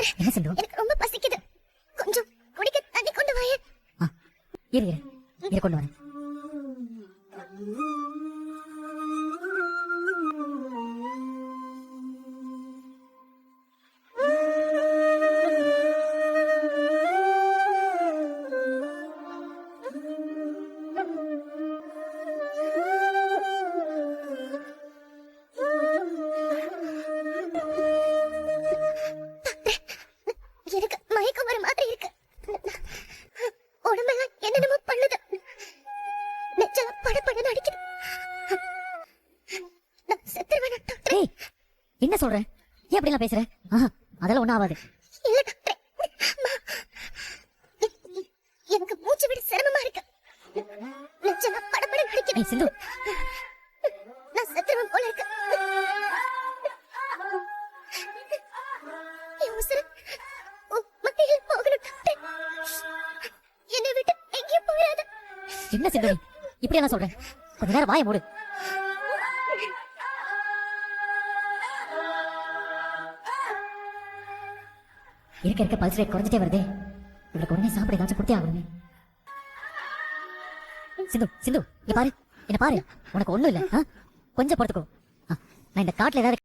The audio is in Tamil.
டாக்டர் என்ன சிந்து? எனக்கு ரொம்ப பசிக்குது. கொஞ்சம் குடிக்க தண்ணி கொண்டு வாயே. இரு கொண்டு வரேன். எனக்கு மயக்கம் வர மாதிரி இருக்கு. உடம்பெல்லாம் என்னென்னமோ பண்ணுது. நெஞ்செல்லாம் படபடன்னு அடிக்குது. நான் செத்துருவேனா டாக்டர்? ஏய், என்ன சொல்ற? ஏன் அப்படி எல்லாம் பேசுற? அதெல்லாம் ஒண்ணும் ஆகாது. இல்ல டாக்டர், எனக்கு மூச்சு விட சிரமமா இருக்கு. நெஞ்செல்லாம் படபடன்னு அடிக்குது. ஏய் சிந்து, நான் செத்துருவேன் போல இருக்கு. என் உசுரு மத்தியில் போகணும் டாக்டர். என்னை விட்டு எங்கேயும் போயிடாத. என்ன சிந்து இப்படி எல்லாம் சொல்ற? கொஞ்ச நேரம் வாயை மூடு. இருக்க பல்ஸ் ரேட் குறைஞ்சிட்டே வருதே. இவளுக்கு உடனே சாப்பிட ஏதாச்சும் கொடுத்தே ஆகணுமே. சிந்து இங்க பாரு, என்ன பாரு. உனக்கு ஒண்ணும் இல்ல, கொஞ்சம் பொறுத்துக்கோ. நான் இந்த காட்டுல ஏதாவது